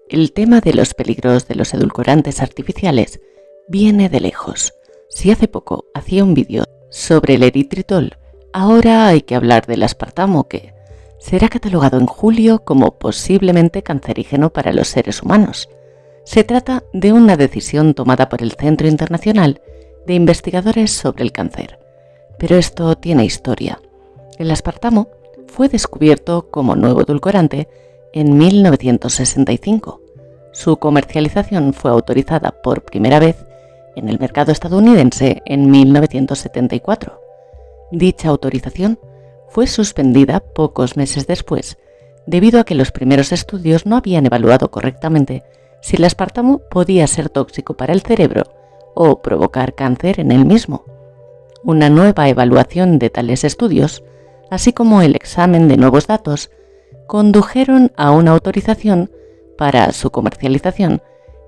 El tema de los peligros de los edulcorantes artificiales viene de lejos. Si hace poco hacía un vídeo sobre el eritritol, ahora hay que hablar del aspartamo, que será catalogado en julio como posiblemente cancerígeno para los seres humanos. Se trata de una decisión tomada por el Centro Internacional de Investigadores sobre el Cáncer. Pero esto tiene historia. El aspartamo fue descubierto como nuevo edulcorante en 1965. Su comercialización fue autorizada por primera vez en el mercado estadounidense en 1974. Dicha autorización fue suspendida pocos meses después, debido a que los primeros estudios no habían evaluado correctamente si el aspartamo podía ser tóxico para el cerebro o provocar cáncer en él mismo. Una nueva evaluación de tales estudios, así como el examen de nuevos datos, condujeron a una autorización para su comercialización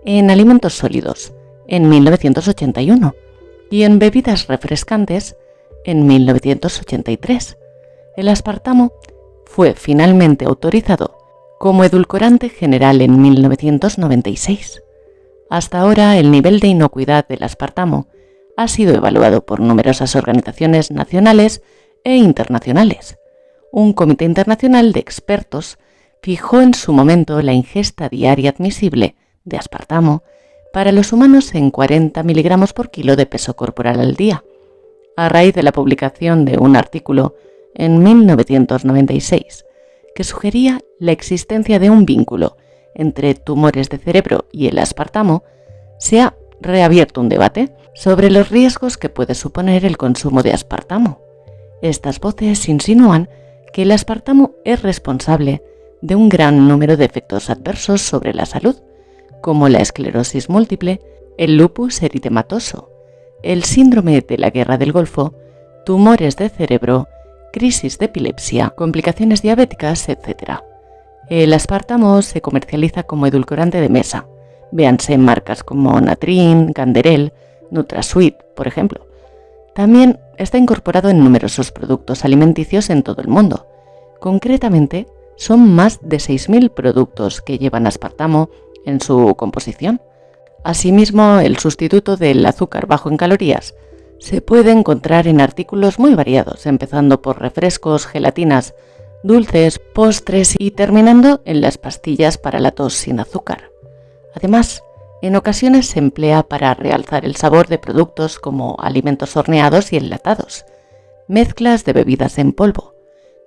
en alimentos sólidos en 1981 y en bebidas refrescantes en 1983. El aspartamo fue finalmente autorizado como edulcorante general en 1996. Hasta ahora, el nivel de inocuidad del aspartamo ha sido evaluado por numerosas organizaciones nacionales e internacionales. Un comité internacional de expertos fijó en su momento la ingesta diaria admisible de aspartamo para los humanos en 40 miligramos por kilo de peso corporal al día, a raíz de la publicación de un artículo en 1996 que sugería la existencia de un vínculo entre tumores de cerebro y el aspartamo. Se ha reabierto un debate sobre los riesgos que puede suponer el consumo de aspartamo. Estas voces insinúan que el aspartamo es responsable de un gran número de efectos adversos sobre la salud, como la esclerosis múltiple, el lupus eritematoso, el síndrome de la guerra del Golfo, tumores de cerebro, crisis de epilepsia, complicaciones diabéticas, etc. El aspartamo se comercializa como edulcorante de mesa. Véanse marcas como Natrin, Canderel, NutraSweet, por ejemplo. También está incorporado en numerosos productos alimenticios en todo el mundo. Concretamente, son más de 6.000 productos que llevan aspartamo en su composición. Asimismo, el sustituto del azúcar bajo en calorías se puede encontrar en artículos muy variados, empezando por refrescos, gelatinas, dulces, postres y terminando en las pastillas para la tos sin azúcar. Además, en ocasiones se emplea para realzar el sabor de productos como alimentos horneados y enlatados, mezclas de bebidas en polvo,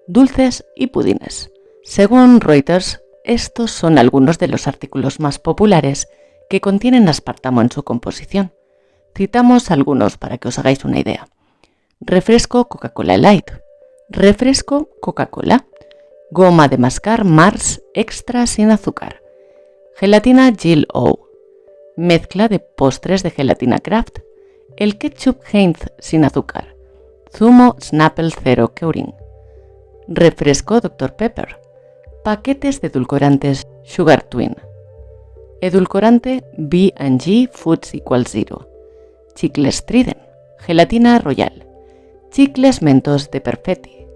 dulces y pudines. Según Reuters, estos son algunos de los artículos más populares que contienen aspartamo en su composición. Citamos algunos para que os hagáis una idea. Refresco Coca-Cola Light, refresco Coca-Cola, goma de mascar Mars extra sin azúcar, gelatina Jill-O, mezcla de postres de gelatina Kraft, el ketchup Heinz sin azúcar, zumo Snapple Zero Curing, refresco Dr. Pepper, paquetes de edulcorantes Sugar Twin, edulcorante B&G Foods Equal Zero, chicles Trident, gelatina Royal, chicles Mentos de Perfetti.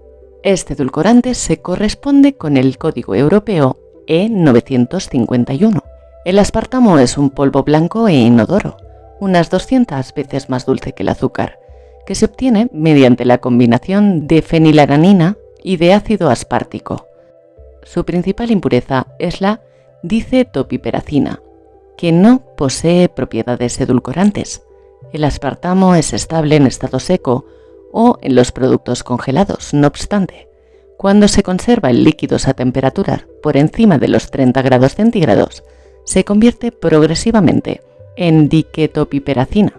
Este edulcorante se corresponde con el código europeo E951. El aspartamo es un polvo blanco e inodoro, unas 200 veces más dulce que el azúcar, que se obtiene mediante la combinación de fenilalanina y de ácido aspartico. Su principal impureza es la dicetopiperacina, que no posee propiedades edulcorantes. El aspartamo es estable en estado seco o en los productos congelados. No obstante, cuando se conserva en líquidos a temperatura por encima de los 30 grados centígrados, se convierte progresivamente en diketopiperacina,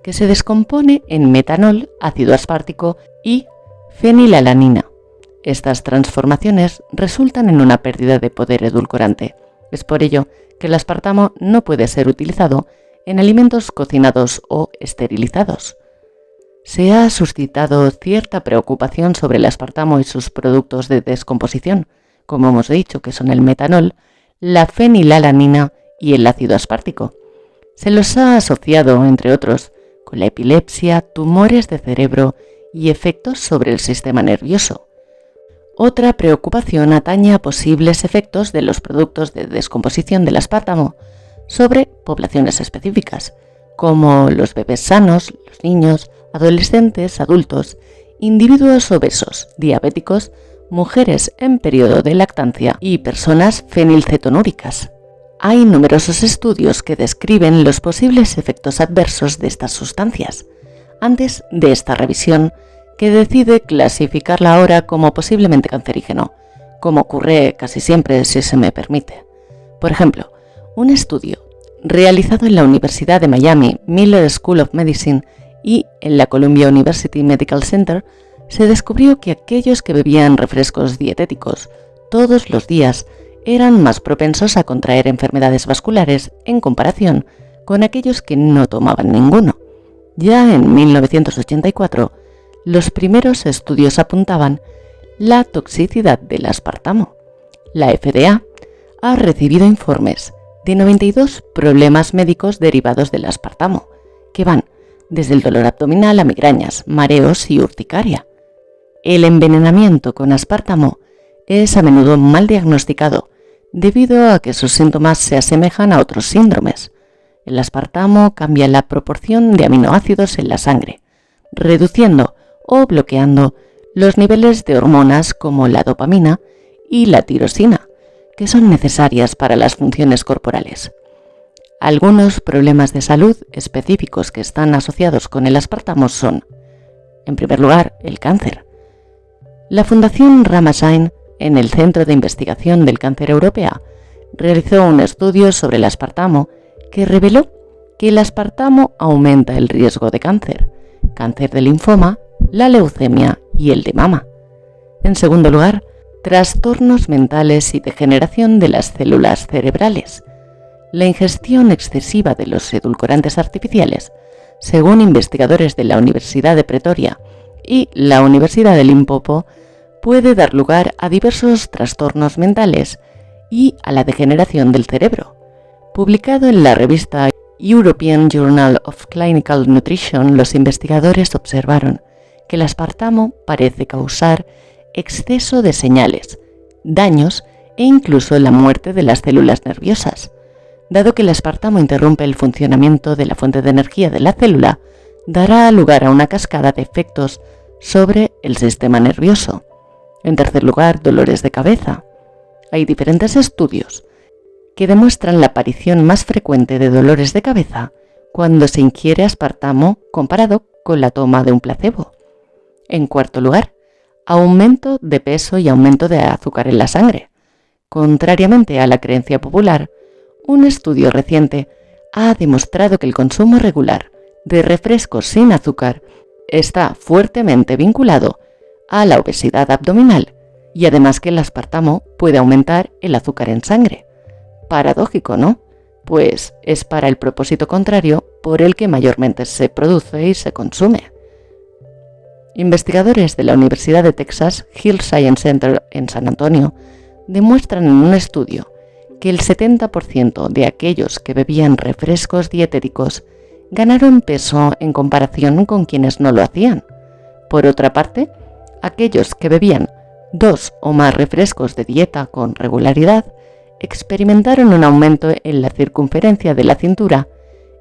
que se descompone en metanol, ácido aspartico y fenilalanina. Estas transformaciones resultan en una pérdida de poder edulcorante. Es por ello que el aspartamo no puede ser utilizado en alimentos cocinados o esterilizados. Se ha suscitado cierta preocupación sobre el aspartamo y sus productos de descomposición, como hemos dicho, que son el metanol, la fenilalanina y el ácido aspartico. Se los ha asociado, entre otros, con la epilepsia, tumores de cerebro y efectos sobre el sistema nervioso. Otra preocupación atañe a posibles efectos de los productos de descomposición del aspartamo sobre poblaciones específicas, como los bebés sanos, los niños, adolescentes, adultos, individuos obesos, diabéticos, mujeres en periodo de lactancia y personas fenilcetonúricas. Hay numerosos estudios que describen los posibles efectos adversos de estas sustancias. Antes de esta revisión, que decide clasificarla ahora como posiblemente cancerígeno, como ocurre casi siempre si se me permite. Por ejemplo, un estudio realizado en la Universidad de Miami, Miller School of Medicine y en la Columbia University Medical Center, se descubrió que aquellos que bebían refrescos dietéticos todos los días eran más propensos a contraer enfermedades vasculares en comparación con aquellos que no tomaban ninguno. Ya en 1984, los primeros estudios apuntaban la toxicidad del aspartamo. La FDA ha recibido informes de 92 problemas médicos derivados del aspartamo, que van desde el dolor abdominal a migrañas, mareos y urticaria. El envenenamiento con aspartamo es a menudo mal diagnosticado debido a que sus síntomas se asemejan a otros síndromes. El aspartamo cambia la proporción de aminoácidos en la sangre, reduciendo o bloqueando los niveles de hormonas como la dopamina y la tirosina, que son necesarias para las funciones corporales. Algunos problemas de salud específicos que están asociados con el aspartamo son, en primer lugar, el cáncer. La Fundación Ramaskine, en el Centro de Investigación del Cáncer Europea, realizó un estudio sobre el aspartamo que reveló que el aspartamo aumenta el riesgo de cáncer, cáncer de linfoma, la leucemia y el de mama. En segundo lugar, trastornos mentales y degeneración de las células cerebrales. La ingestión excesiva de los edulcorantes artificiales, según investigadores de la Universidad de Pretoria y la Universidad de Limpopo, puede dar lugar a diversos trastornos mentales y a la degeneración del cerebro. Publicado en la revista European Journal of Clinical Nutrition, los investigadores observaron que el aspartamo parece causar exceso de señales, daños e incluso la muerte de las células nerviosas. Dado que el aspartamo interrumpe el funcionamiento de la fuente de energía de la célula, dará lugar a una cascada de efectos sobre el sistema nervioso. En tercer lugar, dolores de cabeza. Hay diferentes estudios que demuestran la aparición más frecuente de dolores de cabeza cuando se ingiere aspartamo comparado con la toma de un placebo. En cuarto lugar, aumento de peso y aumento de azúcar en la sangre. Contrariamente a la creencia popular, un estudio reciente ha demostrado que el consumo regular de refrescos sin azúcar está fuertemente vinculado a la obesidad abdominal y además que el aspartamo puede aumentar el azúcar en sangre. Paradójico, ¿no? Pues es para el propósito contrario por el que mayormente se produce y se consume. Investigadores de la Universidad de Texas Hill Science Center en San Antonio demuestran en un estudio que el 70% de aquellos que bebían refrescos dietéticos ganaron peso en comparación con quienes no lo hacían. Por otra parte, aquellos que bebían 2 o más refrescos de dieta con regularidad experimentaron un aumento en la circunferencia de la cintura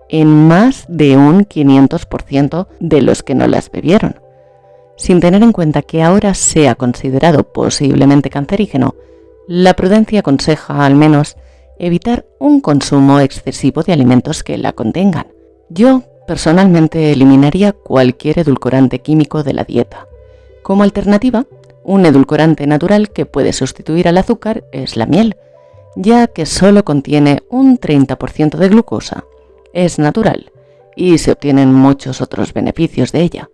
en más de un 500% de los que no las bebieron. Sin tener en cuenta que ahora sea considerado posiblemente cancerígeno, la prudencia aconseja al menos evitar un consumo excesivo de alimentos que la contengan. Yo personalmente eliminaría cualquier edulcorante químico de la dieta. Como alternativa, un edulcorante natural que puede sustituir al azúcar es la miel, ya que solo contiene un 30% de glucosa, es natural y se obtienen muchos otros beneficios de ella.